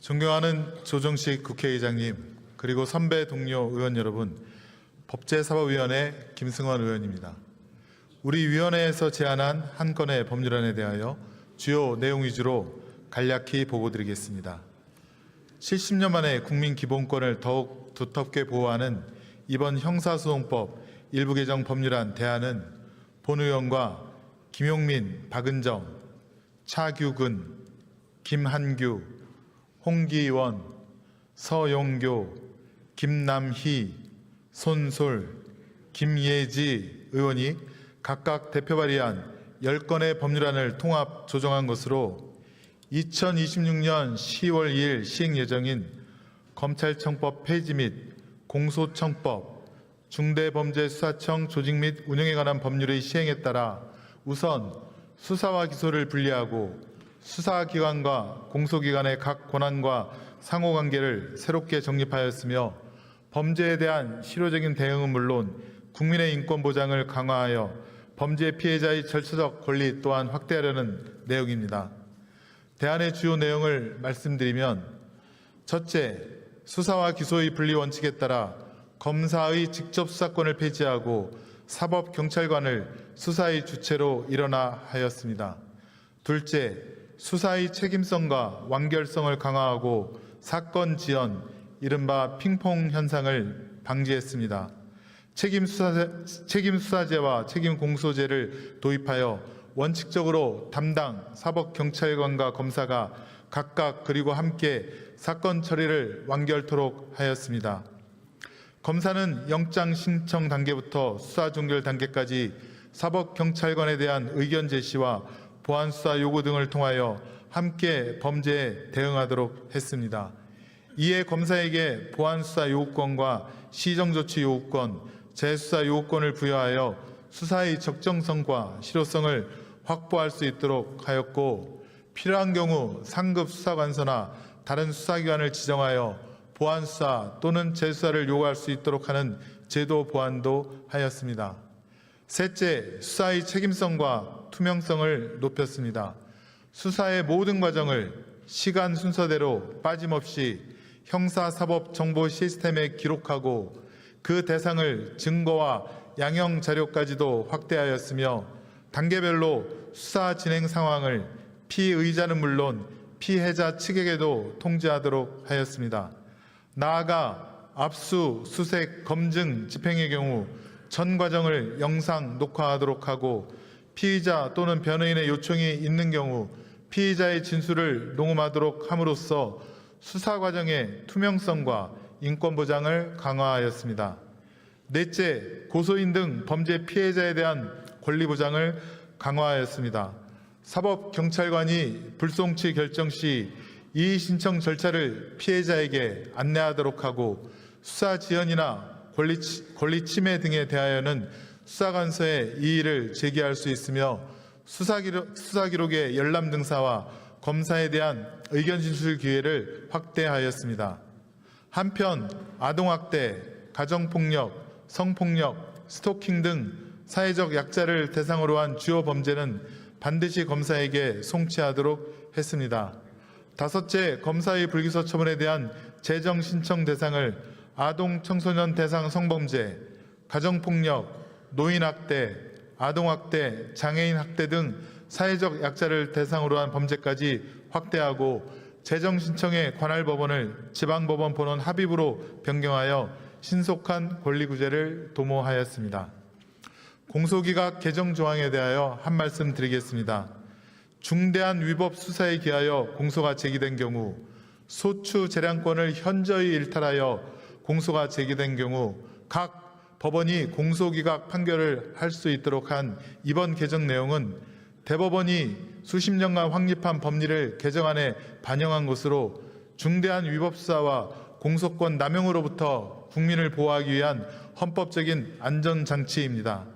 존경하는 조정식 국회의장님, 그리고 선배 동료 의원 여러분, 법제사법위원회 김승원 의원입니다. 우리 위원회에서 제안한 한 건의 법률안에 대하여 주요 내용 위주로 간략히 보고드리겠습니다. 70년 만에 국민 기본권을 더욱 두텁게 보호하는 이번 형사소송법 일부 개정 법률안 대안은 본 의원과 김용민, 박은정, 차규근, 김한규, 홍기원, 서용교, 김남희, 손솔, 김예지 의원이 각각 대표 발의한 10건의 법률안을 통합 조정한 것으로 2026년 10월 2일 시행 예정인 검찰청법 폐지 및 공소청법, 중대범죄수사청 조직 및 운영에 관한 법률의 시행에 따라 우선 수사와 기소를 분리하고 수사기관과 공소기관의 각 권한과 상호관계를 새롭게 정립하였으며 범죄에 대한 실효적인 대응은 물론 국민의 인권 보장을 강화하여 범죄 피해자의 절차적 권리 또한 확대하려는 내용입니다. 대안의 주요 내용을 말씀드리면 첫째, 수사와 기소의 분리 원칙에 따라 검사의 직접 수사권을 폐지하고 사법경찰관을 수사의 주체로 일원화 하였습니다. 둘째, 수사의 책임성과 완결성을 강화하고 사건 지연, 이른바 핑퐁 현상을 방지했습니다. 책임수사제와 책임공소제를 도입하여 원칙적으로 담당 사법경찰관과 검사가 각각 그리고 함께 사건 처리를 완결토록 하였습니다. 검사는 영장 신청 단계부터 수사 종결 단계까지 사법경찰관에 대한 의견 제시와 보안수사 요구 등을 통하여 함께 범죄에 대응하도록 했습니다. 이에 검사에게 보안수사 요구권과 시정조치 요구권, 재수사 요구권을 부여하여 수사의 적정성과 실효성을 확보할 수 있도록 하였고, 필요한 경우 상급 수사관서나 다른 수사기관을 지정하여 보안수사 또는 재수사를 요구할 수 있도록 하는 제도 보완도 하였습니다. 셋째, 수사의 책임성과 투명성을 높였습니다. 수사의 모든 과정을 시간 순서대로 빠짐없이 형사사법정보 시스템에 기록하고 그 대상을 증거와 양형 자료까지도 확대하였으며 단계별로 수사 진행 상황을 피의자는 물론 피해자 측에게도 통지하도록 하였습니다. 나아가 압수, 수색, 검증, 집행의 경우 전 과정을 영상 녹화하도록 하고 피의자 또는 변호인의 요청이 있는 경우 피의자의 진술을 녹음하도록 함으로써 수사 과정의 투명성과 인권 보장을 강화하였습니다. 넷째, 고소인 등 범죄 피해자에 대한 권리 보장을 강화하였습니다. 사법경찰관이 불송치 결정 시 이의 신청 절차를 피해자에게 안내하도록 하고 수사 지연이나 권리 침해 등에 대하여는 수사관서에 이의를 제기할 수 있으며 수사 기록의 열람 등사와 검사에 대한 의견 진술 기회를 확대하였습니다. 한편 아동학대, 가정폭력, 성폭력, 스토킹 등 사회적 약자를 대상으로 한 주요 범죄는 반드시 검사에게 송치하도록 했습니다. 다섯째, 검사의 불기소 처분에 대한 재정 신청 대상을 아동 청소년 대상 성범죄, 가정폭력, 노인학대, 아동학대, 장애인 학대 등 사회적 약자를 대상으로 한 범죄까지 확대하고 재정 신청의 관할 법원을 지방법원 본원 합의부로 변경하여 신속한 권리구제를 도모하였습니다. 공소기각 개정 조항에 대하여 한 말씀 드리겠습니다. 중대한 위법 수사에 기하여 공소가 제기된 경우 소추 재량권을 현저히 일탈하여 공소가 제기된 경우 각 법원이 공소기각 판결을 할 수 있도록 한 이번 개정 내용은 대법원이 수십 년간 확립한 법리를 개정안에 반영한 것으로 중대한 위법 수사와 공소권 남용으로부터 국민을 보호하기 위한 헌법적인 안전장치입니다.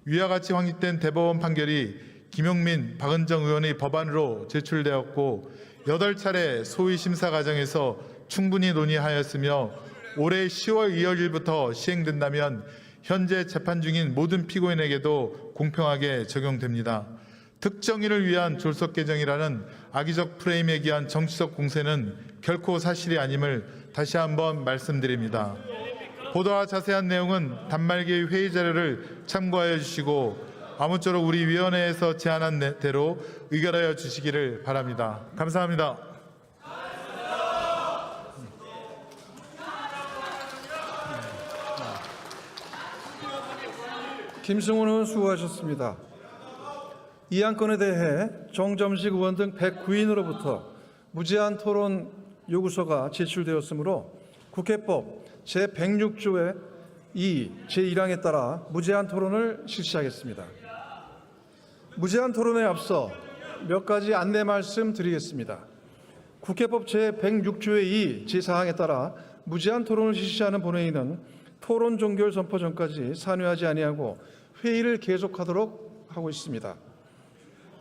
위와 같이 확립된 대법원 판결이 김용민, 박은정 의원의 법안으로 제출되었고 8차례 소위 심사 과정에서 충분히 논의하였으며 올해 10월 2일부터 시행된다면 현재 재판 중인 모든 피고인에게도 공평하게 적용됩니다. 특정인을 위한 졸속 개정이라는 악의적 프레임에 기한 정치적 공세는 결코 사실이 아님을 다시 한번 말씀드립니다. 보도와 자세한 내용은 단말기 회의 자료를 참고하여 주시고 아무쪼록 우리 위원회에서 제안한 대로 의결하여 주시기를 바랍니다. 감사합니다. 김승훈 의원 수고하셨습니다. 이 안건에 대해 정점식 의원 등 109인으로부터 무제한 토론 요구서가 제출되었으므로 국회법 제106조의 2 제1항에 따라 무제한 토론을 실시하겠습니다. 무제한 토론에 앞서 몇 가지 안내 말씀 드리겠습니다. 국회법 제106조의 2 제4항에 따라 무제한 토론을 실시하는 본회의는 토론 종결 선포 전까지 산회하지 아니하고 회의를 계속하도록 하고 있습니다.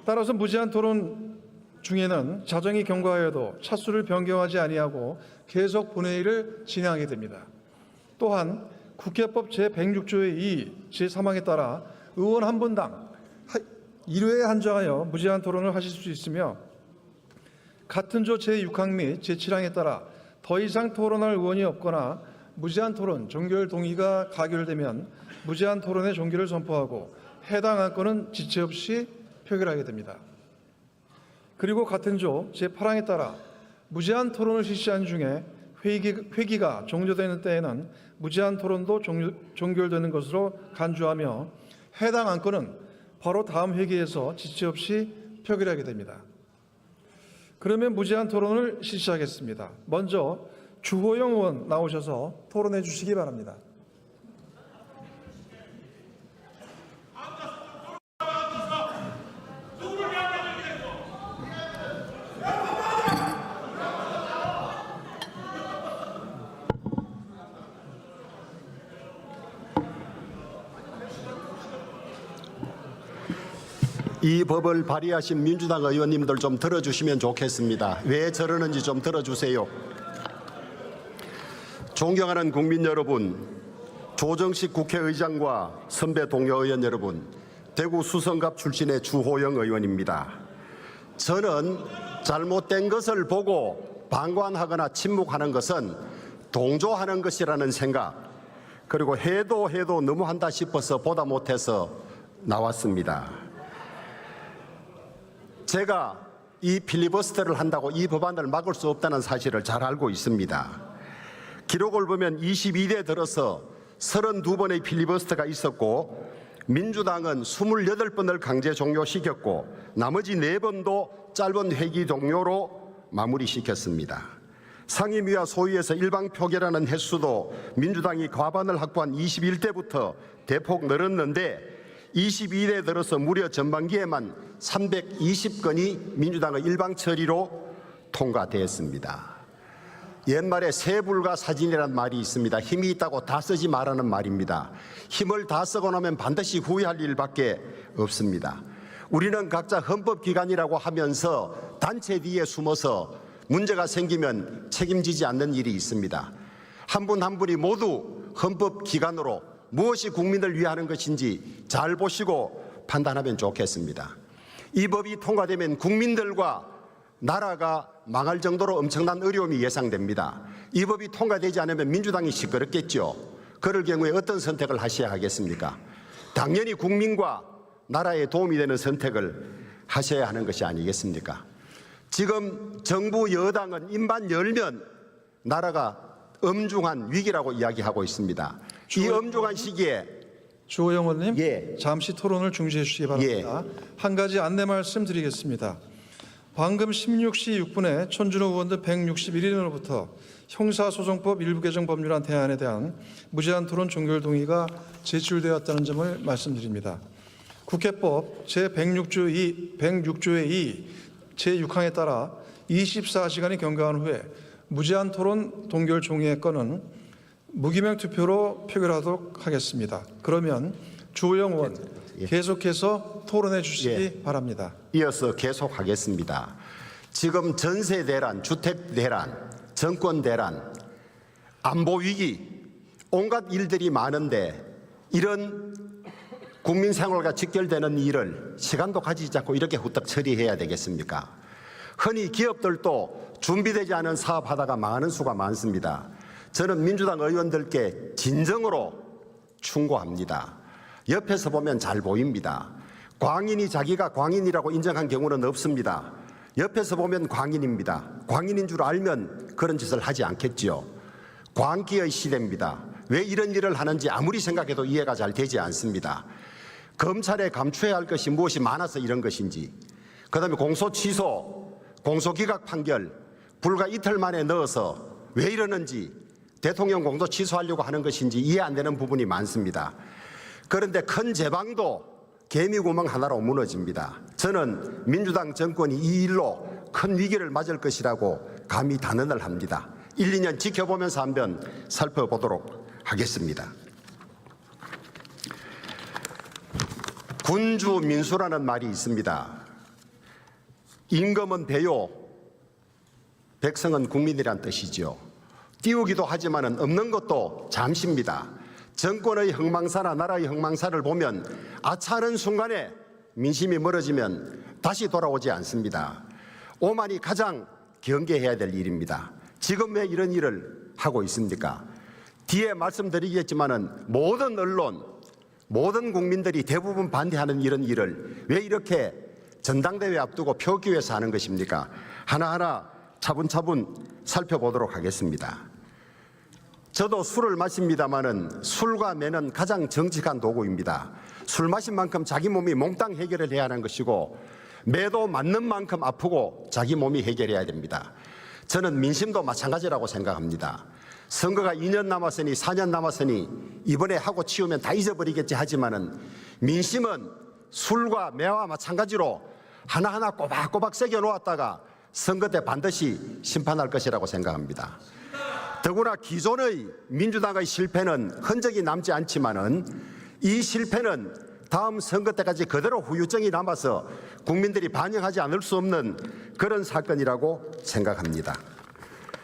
따라서 무제한 토론 중에는 자정이 경과하여도 차수를 변경하지 아니하고 계속 본회의를 진행하게 됩니다. 또한 국회법 제106조의 2 제3항에 따라 의원 한 분당 1회에 한정하여 무제한 토론을 하실 수 있으며 같은 조 제6항 및 제7항에 따라 더 이상 토론할 의원이 없거나 무제한 토론 종결 동의가 가결되면 무제한 토론의 종결을 선포하고 해당 안건은 지체 없이 표결하게 됩니다. 그리고 같은 조 제8항에 따라 무제한 토론을 실시한 중에 회기가 종료되는 때에는 무제한 토론도 종결되는 것으로 간주하며 해당 안건은 바로 다음 회기에서 지체 없이 표결하게 됩니다. 그러면 무제한 토론을 실시하겠습니다. 먼저 주호영 의원 나오셔서 토론해 주시기 바랍니다. 이 법을 발의하신 민주당 의원님들 좀 들어주시면 좋겠습니다. 왜 저러는지 좀 들어주세요. 존경하는 국민 여러분, 조정식 국회의장과 선배 동료 의원 여러분, 대구 수성갑 출신의 주호영 의원입니다. 저는 잘못된 것을 보고 방관하거나 침묵하는 것은 동조하는 것이라는 생각, 그리고 해도 너무한다 싶어서 보다 못해서 나왔습니다. 제가 이 필리버스터를 한다고 이 법안을 막을 수 없다는 사실을 잘 알고 있습니다. 기록을 보면 22대 들어서 32번의 필리버스터가 있었고 민주당은 28번을 강제 종료시켰고 나머지 4번도 짧은 회기 종료로 마무리시켰습니다. 상임위와 소위에서 일방 표결하는 횟수도 민주당이 과반을 확보한 21대부터 대폭 늘었는데 22대 들어서 무려 전반기에만 320건이 민주당의 일방 처리로 통과되었습니다. 옛말에 새불과 사진이라는 말이 있습니다. 힘이 있다고 다 쓰지 말라는 말입니다. 힘을 다 쓰고 나면 반드시 후회할 일밖에 없습니다. 우리는 각자 헌법기관이라고 하면서 단체 뒤에 숨어서 문제가 생기면 책임지지 않는 일이 있습니다. 한 분 한 분이 모두 헌법기관으로 무엇이 국민을 위하는 것인지 잘 보시고 판단하면 좋겠습니다. 이 법이 통과되면 국민들과 나라가 망할 정도로 엄청난 어려움이 예상됩니다. 이 법이 통과되지 않으면 민주당이 시끄럽겠죠. 그럴 경우에 어떤 선택을 하셔야 하겠습니까? 당연히 국민과 나라에 도움이 되는 선택을 하셔야 하는 것이 아니겠습니까? 지금 정부 여당은 입만 열면 나라가 엄중한 위기라고 이야기하고 있습니다. 이 엄중한 시기에 주호영 의원님, 잠시 토론을 중지해 주시기 바랍니다. 한 가지 안내 말씀드리겠습니다. 방금 16시 6분에 천준호 의원 등 161인으로부터 형사소송법 일부 개정 법률안 대안에 대한 무제한 토론 종결 동의가 제출되었다는 점을 말씀드립니다. 국회법 제106조의 2 제6항에 따라 24시간이 경과한 후에 무제한 토론 동결 종의의 건은 무기명 투표로 표결하도록 하겠습니다. 그러면 주호영 의원 계속해서 토론해 주시기 바랍니다. 이어서 계속하겠습니다. 지금 전세 대란, 주택 대란, 정권 대란, 안보 위기, 온갖 일들이 많은데 이런 국민 생활과 직결되는 일을 시간도 가지지 않고 이렇게 후딱 처리해야 되겠습니까? 흔히 기업들도 준비되지 않은 사업하다가 망하는 수가 많습니다. 저는 민주당 의원들께 진정으로 충고합니다. 옆에서 보면 잘 보입니다. 광인이 자기가 광인이라고 인정한 경우는 없습니다. 옆에서 보면 광인입니다. 광인인 줄 알면 그런 짓을 하지 않겠지요. 광기의 시대입니다. 왜 이런 일을 하는지 아무리 생각해도 이해가 잘 되지 않습니다. 검찰에 감춰야 할 것이 무엇이 많아서 이런 것인지, 그다음에 공소 취소, 공소기각 판결 불과 이틀 만에 넣어서 왜 이러는지, 대통령 공소 취소하려고 하는 것인지 이해 안 되는 부분이 많습니다. 그런데 큰 제방도 개미구멍 하나로 무너집니다. 저는 민주당 정권이 이 일로 큰 위기를 맞을 것이라고 감히 단언을 합니다. 1, 2년 지켜보면서 한번 살펴보도록 하겠습니다. 군주민수라는 말이 있습니다. 임금은 배요, 백성은 국민이란 뜻이죠. 띄우기도 하지만 없는 것도 잠시입니다. 정권의 흥망사나 나라의 흥망사를 보면 아차하는 순간에 민심이 멀어지면 다시 돌아오지 않습니다. 오만이 가장 경계해야 될 일입니다. 지금 왜 이런 일을 하고 있습니까? 뒤에 말씀드리겠지만 모든 언론, 모든 국민들이 대부분 반대하는 이런 일을 왜 이렇게 전당대회 앞두고 표기해서 하는 것입니까? 하나하나 차분차분 살펴보도록 하겠습니다. 저도 술을 마십니다마는 술과 매는 가장 정직한 도구입니다. 술 마신 만큼 자기 몸이 몽땅 해결을 해야 하는 것이고, 매도 맞는 만큼 아프고 자기 몸이 해결해야 됩니다. 저는 민심도 마찬가지라고 생각합니다. 선거가 2년 남았으니 4년 남았으니 이번에 하고 치우면 다 잊어버리겠지 하지만은 민심은 술과 매와 마찬가지로 하나하나 꼬박꼬박 새겨 놓았다가 선거 때 반드시 심판할 것이라고 생각합니다. 더구나 기존의 민주당의 실패는 흔적이 남지 않지만은 이 실패는 다음 선거 때까지 그대로 후유증이 남아서 국민들이 반영하지 않을 수 없는 그런 사건이라고 생각합니다.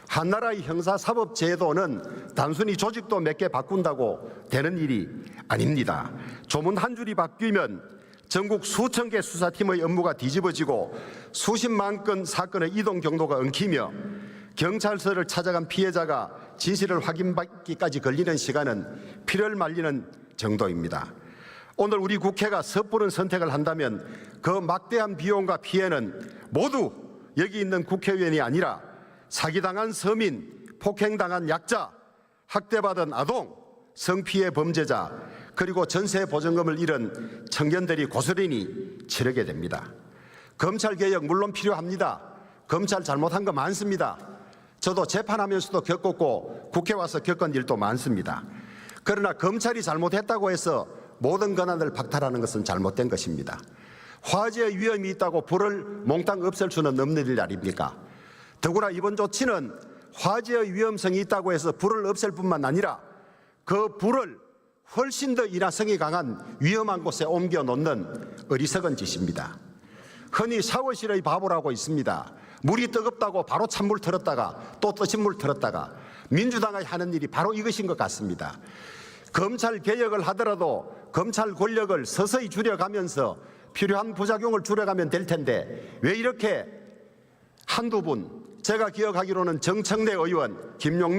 한나라의 형사사법제도는 단순히 조직도 몇 개 바꾼다고 되는 일이 아닙니다. 조문 한 줄이 바뀌면 전국 수천 개 수사팀의 업무가 뒤집어지고 수십만 건 사건의 이동 경로가 엉키며 경찰서를 찾아간 피해자가 진실을 확인받기까지 걸리는 시간은 피를 말리는 정도입니다. 오늘 우리 국회가 섣부른 선택을 한다면 그 막대한 비용과 피해는 모두 여기 있는 국회의원이 아니라 사기당한 서민, 폭행당한 약자, 학대받은 아동, 성피해 범죄자, 그리고 전세보전금을 잃은 청년들이 고스란히 치르게 됩니다. 검찰개혁 물론 필요합니다. 검찰 잘못한 거 많습니다. 저도 재판하면서도 겪었고 국회 와서 겪은 일도 많습니다. 그러나 검찰이 잘못했다고 해서 모든 권한을 박탈하는 것은 잘못된 것입니다. 화재의 위험이 있다고 불을 몽땅 없앨 수는 없는 일 아닙니까? 더구나 이번 조치는 화재의 위험성이 있다고 해서 불을 없앨 뿐만 아니라 그 불을 훨씬 더 인화성이 강한 위험한 곳에 옮겨 놓는 어리석은 짓입니다. 흔히 샤워실의 바보라고 있습니다. 물이 뜨겁다고 바로 찬물 틀었다가 또 뜨신 물 틀었다가, 민주당이 하는 일이 바로 이것인 것 같습니다. 검찰 개혁을 하더라도 검찰 권력을 서서히 줄여가면서 필요한 부작용을 줄여가면 될 텐데 왜 이렇게 한두 분, 제가 기억하기로는 정청래 의원, 김용민